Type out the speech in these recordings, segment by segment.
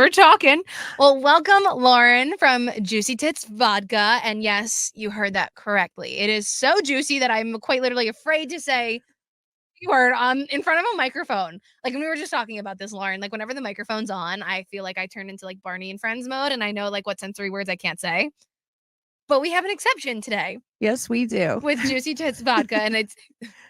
we're talking. Well, welcome, Lauren from Jooicy Tits Vodka. And yes, you heard that correctly. It is so juicy that I'm quite literally afraid to say the word in front of a microphone. Like when we were just talking about this, Lauren, like whenever the microphone's on, I feel like I turn into like Barney and Friends mode and I know like what sensory words I can't say. But we have an exception today. Yes, we do. With Jooicy Tits Vodka. And it's,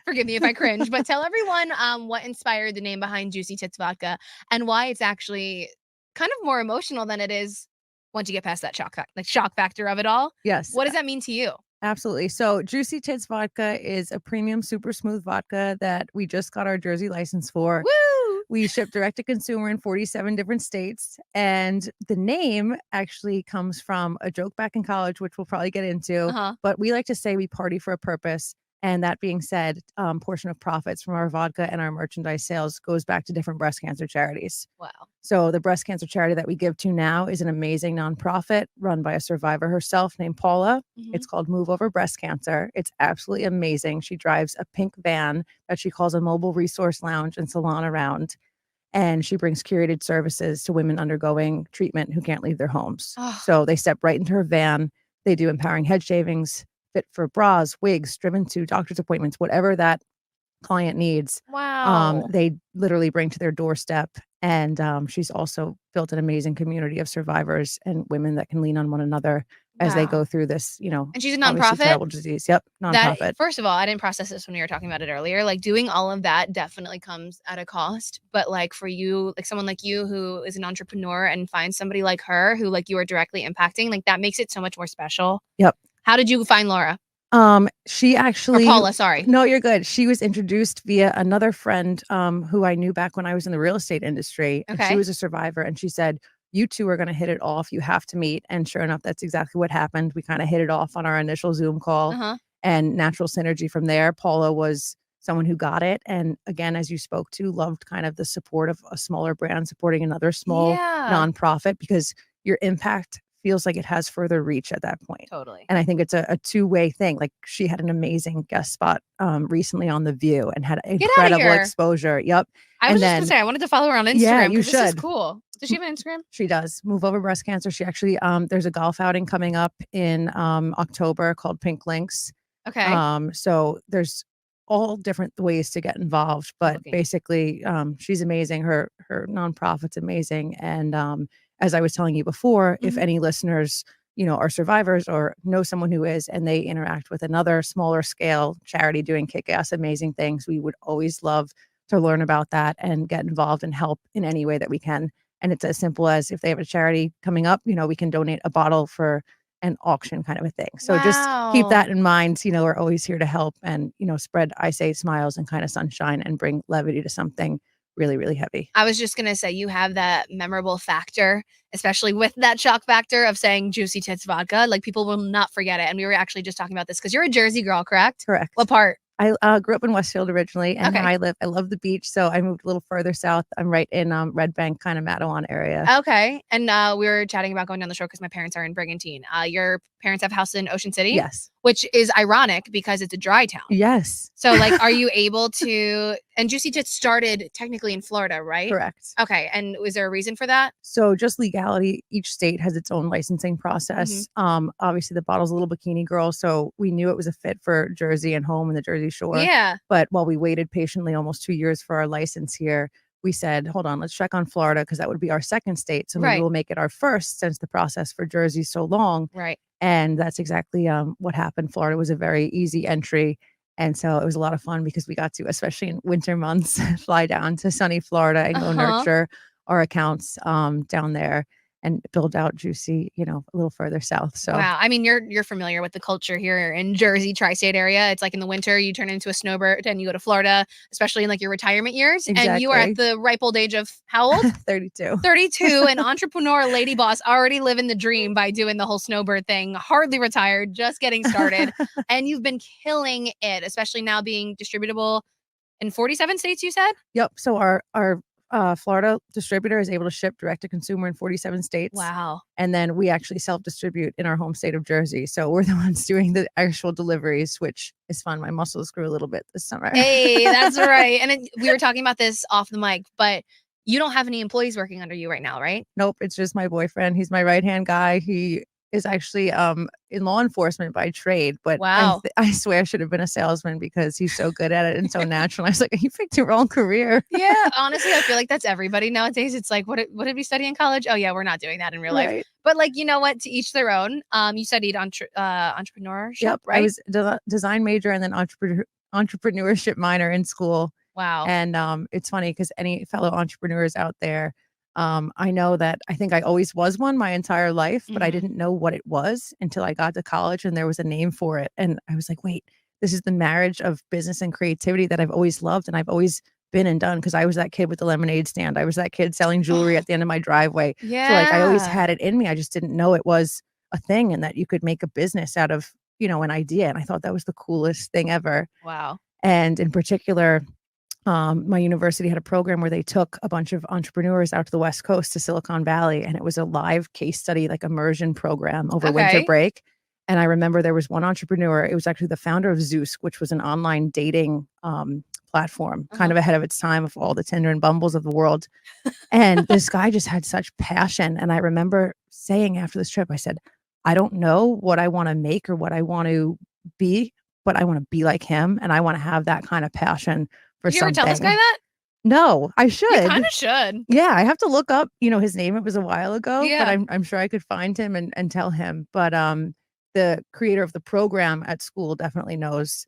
forgive me if I cringe, but tell everyone what inspired the name behind Jooicy Tits Vodka and why it's actually kind of more emotional than it is once you get past that shock factor of it all. Yes. What does that mean to you? Absolutely. So Jooicy Tits Vodka is a premium super smooth vodka that we just got our Jersey license for. Woo! We ship direct to consumer in 47 different states. And the name actually comes from a joke back in college, which we'll probably get into. But we like to say we party for a purpose. And that being said, portion of profits from our vodka and our merchandise sales goes back to different breast cancer charities. Wow. So the breast cancer charity that we give to now is an amazing nonprofit run by a survivor herself named Paula. It's called Move Over Breast Cancer. It's absolutely amazing. She drives a pink van that she calls a mobile resource lounge and salon around. And she brings curated services to women undergoing treatment who can't leave their homes. So they step right into her van. They do empowering head shavings, fit for bras, wigs, driven to doctor's appointments, whatever that client needs. Wow. They literally bring to their doorstep. And she's also built an amazing community of survivors and women that can lean on one another as they go through this, And she's a obviously nonprofit. terrible disease. Yep, nonprofit. First of all, I didn't process this when we were talking about it earlier. Like doing all of that definitely comes at a cost. But like for you, like someone like you who is an entrepreneur and finds somebody like her who like you are directly impacting, like that makes it so much more special. Yep. How did you find Laura? She actually, or Paula, sorry. No, you're good. She was introduced via another friend who I knew back when I was in the real estate industry. And she was a survivor. And she said, you two are going to hit it off. You have to meet. And sure enough, that's exactly what happened. We kind of hit it off on our initial Zoom call and natural synergy from there. Paula was someone who got it. And again, as you spoke to, loved kind of the support of a smaller brand supporting another small nonprofit because your impact feels like it has further reach at that point. Totally. And I think it's a two-way thing. Like she had an amazing guest spot recently on The View and had incredible exposure. Yep. I was just going to say, I wanted to follow her on Instagram. Yeah, you should. This is cool. Does she have an Instagram? She does. Move Over Breast Cancer. She actually, there's a golf outing coming up in October called Pink Links. Okay. So there's all different ways to get involved, but basically she's amazing. Her nonprofit's amazing. And as I was telling you before, if any listeners, are survivors or know someone who is, and they interact with another smaller scale charity doing kick-ass amazing things, we would always love to learn about that and get involved and help in any way that we can. And it's as simple as if they have a charity coming up, we can donate a bottle for an auction kind of a thing. So just keep that in mind. We're always here to help and, spread, I say, smiles and kind of sunshine and bring levity to something really, really heavy. I was just going to say, you have that memorable factor, especially with that shock factor of saying Jooicy Tits Vodka. Like people will not forget it. And we were actually just talking about this because you're a Jersey girl, correct? Correct. What part? I grew up in Westfield originally, and I love the beach, so I moved a little further south. I'm right in Red Bank, kind of Matawan area. Okay, and we were chatting about going down the shore because my parents are in Brigantine. Your parents have a house in Ocean City? Yes. Which is ironic because it's a dry town. Yes. So like, are you able to, and Jooicy Tits started technically in Florida, right? Correct. Okay, and was there a reason for that? So just legality, each state has its own licensing process. Obviously the bottle's a little bikini girl, so we knew it was a fit for Jersey and home and the Jersey Shore. Yeah. But while we waited patiently almost 2 years for our license here, we said, hold on, let's check on Florida because that would be our second state. So maybe we'll make it our first since the process for Jersey is so long. Right. And that's exactly what happened. Florida was a very easy entry. And so it was a lot of fun because we got to, especially in winter months, fly down to sunny Florida and go nurture our accounts down there and build out Jooicy, a little further south. So wow, I mean, you're familiar with the culture here in Jersey, tri-state area. It's like in the winter, you turn into a snowbird and you go to Florida, especially in like your retirement years. Exactly. And you are at the ripe old age of how old? 32. 32, an entrepreneur, lady boss, already living the dream by doing the whole snowbird thing. Hardly retired, just getting started, and you've been killing it, especially now being distributable in 47 states. You said? Yep. So our Florida distributor is able to ship direct to consumer in 47 states. Wow. And then we actually self-distribute in our home state of Jersey. So we're the ones doing the actual deliveries, which is fun. My muscles grew a little bit this summer. Hey, that's right. And we were talking about this off the mic, but You don't have any employees working under you right now, right? Nope, it's just my boyfriend. He's my right-hand guy. He is actually in law enforcement by trade, but Wow. I swear I should have been a salesman because he's so good at it and so natural. I was like, you picked your wrong career. Yeah, honestly, I feel like that's everybody nowadays. It's like, what did we study in college? Oh yeah, we're not doing that in real life. Right. But like, you know what? To each their own. You studied entrepreneurship, Yep. right? I was design major and then entrepreneurship minor in school. Wow. And it's funny because any fellow entrepreneurs out there, I know that I think I always was one my entire life, but I didn't know what it was until I got to college and there was a name for it. And I was like, wait, this is the marriage of business and creativity that I've always loved and I've always been and done because I was that kid with the lemonade stand. I was that kid selling jewelry at the end of my driveway. Yeah. So like I always had it in me. I just didn't know it was a thing and that you could make a business out of, an idea. And I thought that was the coolest thing ever. Wow. And in particular, my university had a program where they took a bunch of entrepreneurs out to the West Coast to Silicon Valley, and it was a live case study, like immersion program over winter break. And I remember there was one entrepreneur. It was actually the founder of Zeus, which was an online dating platform, kind of ahead of its time of all the Tinder and Bumbles of the world. And this guy just had such passion. And I remember saying after this trip, I said, I don't know what I want to make or what I want to be, but I want to be like him. And I want to have that kind of passion for Did you ever tell this guy that? No, I should. You kind of should. Yeah, I have to look up, his name. It was a while ago, Yeah. but I'm sure I could find him and tell him. But the creator of the program at school definitely knows,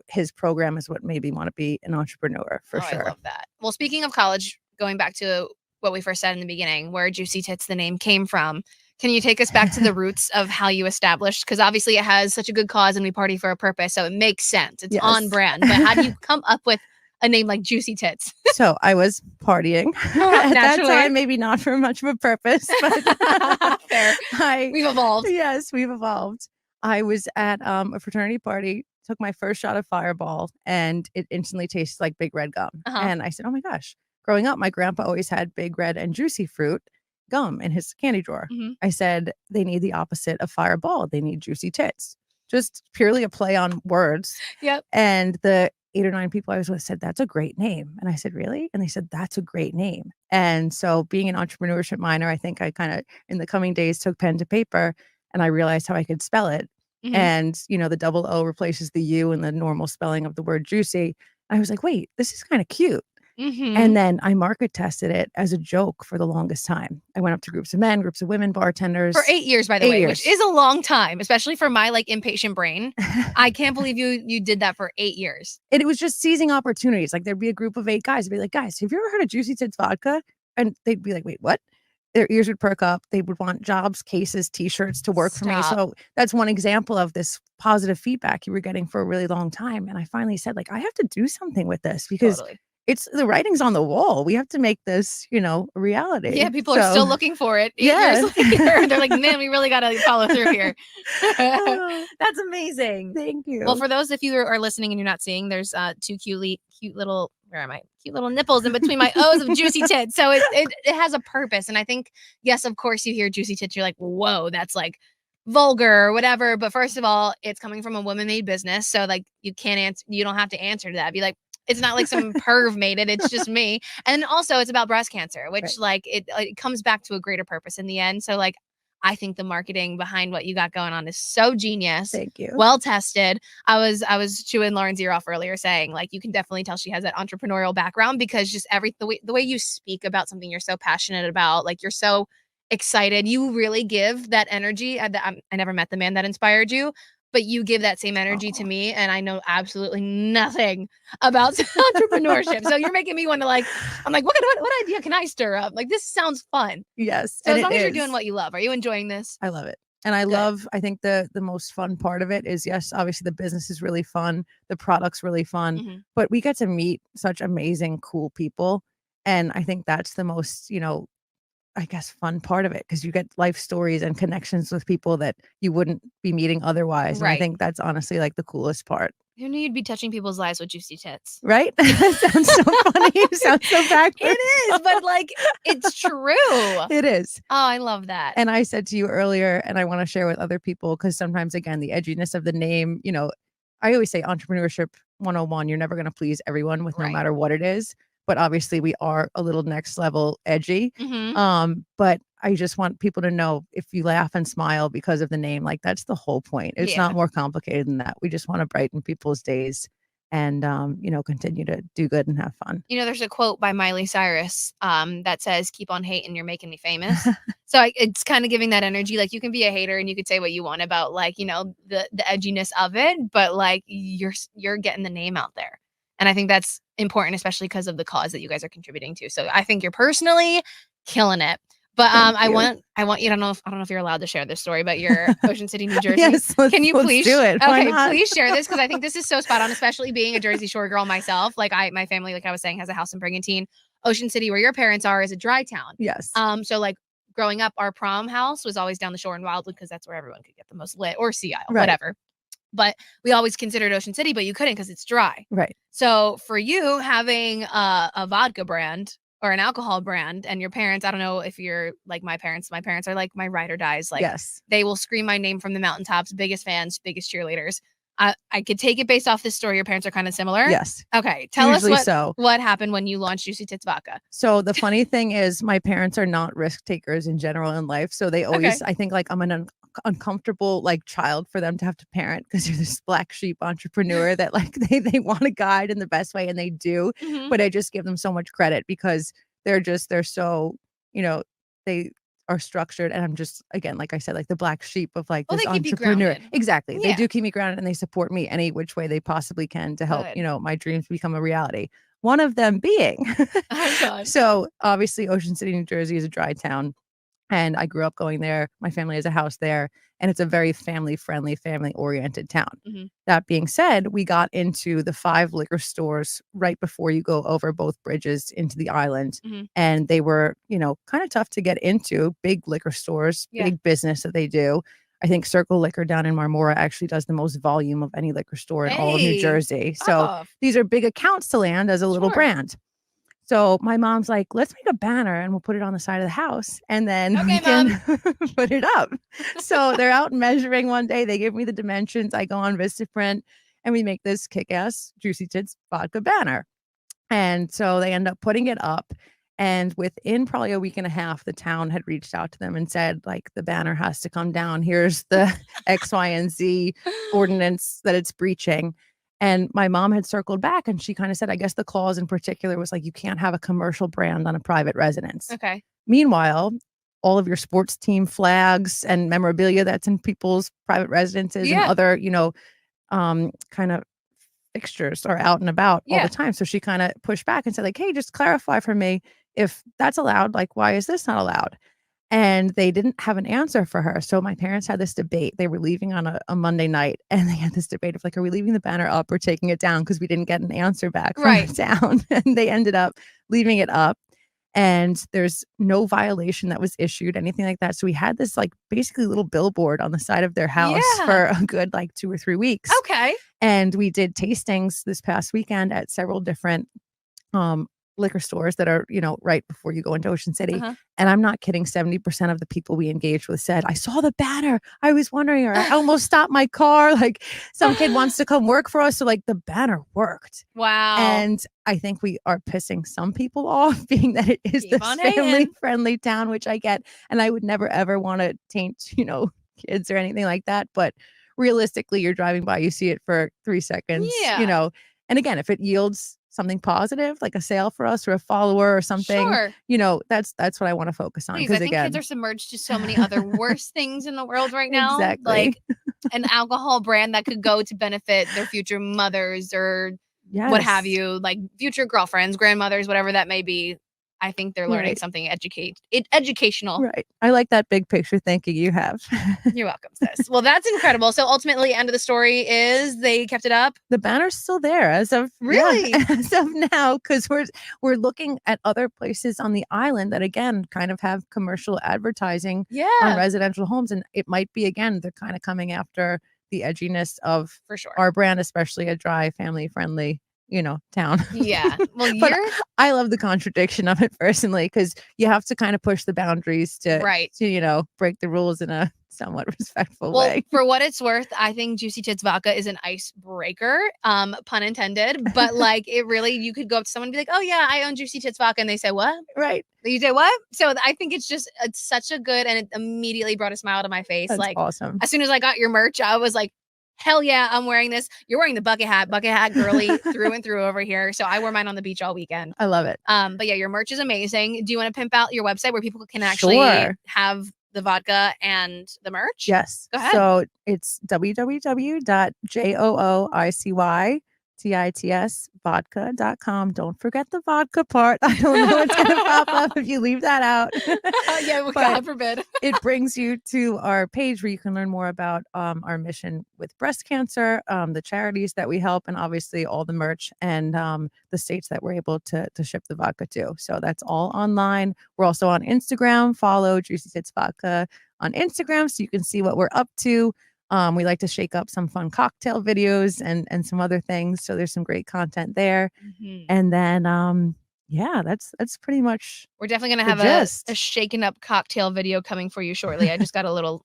his program is what made me want to be an entrepreneur for sure. I love that. Well, speaking of college, going back to what we first said in the beginning, where Jooicy Tits, the name, came from. Can you take us back to the roots of how you established? Because obviously it has such a good cause and we party for a purpose. So it makes sense. It's on brand. But how do you come up with a name like Jooicy Tits? So I was partying at that time, maybe not for much of a purpose, but fair. We've evolved. Yes, we've evolved. I was at a fraternity party, took my first shot of Fireball, and it instantly tasted like Big Red gum. And I said, oh my gosh, growing up, my grandpa always had Big Red and Juicy Fruit gum in his candy drawer. I said, they need the opposite of Fireball. They need Jooicy Tits. Just purely a play on words. Yep. And the 8 or 9 people I was with said, that's a great name. And I said, really? And they said, that's a great name. And so being an entrepreneurship minor, I think I kind of, in the coming days, took pen to paper and I realized how I could spell it. And, the double O replaces the U in the normal spelling of the word juicy. I was like, wait, this is kind of cute. And then I market tested it as a joke for the longest time. I went up to groups of men, groups of women, bartenders. For 8 years, by the way, which is a long time, especially for my impatient brain. I can't believe you did that for 8 years. And it was just seizing opportunities. Like there'd be a group of 8 guys. I'd be like, guys, have you ever heard of Jooicy Tits Vodka? And they'd be like, wait, what? Their ears would perk up. They would want jobs, cases, t-shirts to work for me. So that's one example of this positive feedback you were getting for a really long time. And I finally said, I have to do something with this because it's the writing's on the wall. We have to make this, a reality. Yeah, people are still looking for it. 8 years later. They're like, man, we really got to follow through here. That's amazing. Thank you. Well, for those if you are listening and you're not seeing, there's 2 cute little, where am I? Cute little nipples in between my O's of Jooicy Tits. So it has a purpose. And I think, yes, of course, you hear Jooicy Tits, you're like, whoa, that's vulgar or whatever. But first of all, it's coming from a woman-made business. So you can't answer, you don't have to answer to that. Be like, it's not like some perv made it. It's just me. And also it's about breast cancer, which it comes back to a greater purpose in the end. So I think the marketing behind what you got going on is so genius. Thank you. Well tested. I was chewing Lauren's ear off earlier saying you can definitely tell she has that entrepreneurial background because just the way you speak about something you're so passionate about, you're so excited. You really give that energy. I never met the man that inspired you, but you give that same energy to me, and I know absolutely nothing about entrepreneurship. So you're making me want to I'm like, what idea can I stir up? This sounds fun. Yes. So as long as you're doing what you love, are you enjoying this? I love it. And I think the most fun part of it is, yes, obviously the business is really fun. The product's really fun, but we get to meet such amazing, cool people. And I think that's the most, I guess, fun part of it because you get life stories and connections with people that you wouldn't be meeting otherwise. Right. And I think that's honestly the coolest part. Who knew you'd be touching people's lives with Jooicy Tits? Right? That sounds so funny. You sound so backward. It is, but it's true. It is. Oh, I love that. And I said to you earlier, and I want to share with other people because sometimes, again, the edginess of the name, I always say entrepreneurship 101, you're never going to please everyone with no matter what it is. but obviously we are a little next level edgy. But I just want people to know, if you laugh and smile because of the name, like that's the whole point. It's not more complicated than that. We just want to brighten people's days and continue to do good and have fun. There's a quote by Miley Cyrus that says, "Keep on hating, you're making me famous." So it's kind of giving that energy. Like, you can be a hater and you could say what you want about, like, the edginess of it, but like you're getting the name out there. And I think that's important, especially because of the cause that you guys are contributing to. So I think you're personally killing it. But I want you to know, I don't know if you're allowed to share this story, but you're Ocean City, New Jersey. Yes, can you please do it? Okay, please share this, because I think this is so spot on, especially being a Jersey Shore girl myself. Like, my family, like I was saying, has a house in Brigantine. Ocean City, where your parents are, is a dry town. Yes. So like growing up, our prom house was always down the shore in Wildwood, because that's where everyone could get the most lit, or Sea Isle, whatever. But we always considered Ocean City, but you couldn't because it's dry. Right. So for you, having a vodka brand or an alcohol brand, and your parents, I don't know if you're like my parents are like my ride or dies. Like, yes, they will scream my name from the mountaintops, biggest fans, biggest cheerleaders. I could take it based off this story. Your parents are kind of similar. Yes. Okay. Tell us what happened when you launched Jooicy Tits Vodka. So the funny thing is, my parents are not risk takers in general in life. So they always, I think, like, I'm an uncomfortable like child for them to have to parent, because you're this black sheep entrepreneur that like they want to guide in the best way, and they do. But I just give them so much credit, because they're so, they are structured, and I'm just, again, like I said, like the black sheep of like this entrepreneur. Exactly. They do keep me grounded, and they support me any which way they possibly can to help, my dreams become a reality. One of them being, so obviously Ocean City, New Jersey is a dry town. And I grew up going there. My family has a house there, and it's a very family-friendly, family-oriented town. That being said, we got into the 5 liquor stores right before you go over both bridges into the island. And they were, kind of tough to get into. Big liquor stores, big business that they do. I think Circle Liquor down in Marmora actually does the most volume of any liquor store in all of New Jersey. So these are big accounts to land as a little brand. So my mom's like, let's make a banner and we'll put it on the side of the house, and then we can put it up. So they're out measuring one day. They give me the dimensions. I go on Vistaprint, and we make this kick-ass Jooicy Tits Vodka banner. And so they end up putting it up. And within probably a week and a half, the town had reached out to them and said, like, the banner has to come down. Here's the X, Y, and Z ordinance that it's breaching. And my mom had circled back, and she kind of said, I guess the clause in particular was like, you can't have a commercial brand on a private residence. Okay. Meanwhile, all of your sports team flags and memorabilia that's in people's private residences and other, kind of fixtures are out and about all the time. So she kind of pushed back and said, like, hey, just clarify for me, if that's allowed, like, why is this not allowed? And they didn't have an answer for her. So my parents had this debate. They were leaving on a Monday night, and they had this debate of like, are we leaving the banner up or taking it down? Because we didn't get an answer back from the town. And they ended up leaving it up. And there's no violation that was issued, anything like that. So we had this like basically little billboard on the side of their house for a good like 2 or 3 weeks. Okay. And we did tastings this past weekend at several different liquor stores that are, right before you go into Ocean City. And I'm not kidding. 70% of the people we engaged with said, I saw the banner. I was wondering, or I almost stopped my car. Like, some kid wants to come work for us. So like the banner worked. Wow. And I think we are pissing some people off, being that it is this family-friendly town, which I get. And I would never, ever want to taint, kids or anything like that. But realistically, you're driving by, you see it for 3 seconds, and again, if it yields something positive, like a sale for us or a follower or something, that's what I want to focus on. Because I think kids are submerged to so many other worse things in the world right now. Exactly. Like an alcohol brand that could go to benefit their future mothers or what have you, like future girlfriends, grandmothers, whatever that may be. I think they're learning something educational. Right. I like that big picture thinking you have. You're welcome, sis. Well, that's incredible. So ultimately, end of the story is they kept it up. The banner's still there as of as of now, because we're looking at other places on the island that again kind of have commercial advertising on residential homes, and it might be again they're kind of coming after the edginess of our brand, especially a dry, family friendly town. Yeah. Well, But I love the contradiction of it personally, because you have to kind of push the boundaries to break the rules in a somewhat respectful way. For what it's worth, I think Jooicy Tits Vodka is an icebreaker, pun intended. But like, it really, you could go up to someone and be like, "Oh yeah, I own Jooicy Tits Vodka," and they say, "What?" Right. You say what? So I think it's such a good, and it immediately brought a smile to my face. That's like awesome. As soon as I got your merch, I was like, hell yeah, I'm wearing this. You're wearing the bucket hat girly through and through over here. So I wore mine on the beach all weekend. I love it. But yeah, your merch is amazing. Do you want to pimp out your website where people can actually have the vodka and the merch? Yes. Go ahead. So it's www.jooicytitsvodka.com. Don't forget the vodka part. I don't know what's going to pop up if you leave that out. Yeah, well, God forbid. It brings you to our page where you can learn more about our mission with breast cancer, the charities that we help, and obviously all the merch and the states that we're able to ship the vodka to. So that's all online. We're also on Instagram. Follow Jooicy Tits Vodka on Instagram so you can see what we're up to. We like to shake up some fun cocktail videos and some other things. So there's some great content there. And then yeah, that's pretty much. We're definitely gonna have a shaken up cocktail video coming for you shortly. I just got a little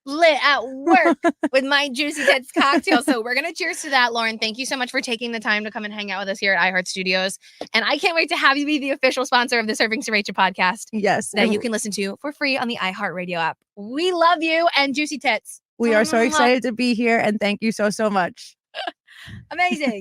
lit at work with my Jooicy Tits cocktail. So we're gonna cheers to that, Lauren. Thank you so much for taking the time to come and hang out with us here at iHeart Studios. And I can't wait to have you be the official sponsor of the Serving Sriracha podcast. Yes. That you can listen to for free on the iHeart Radio app. We love you and Jooicy Tits. We are so excited to be here, and thank you so much. Amazing.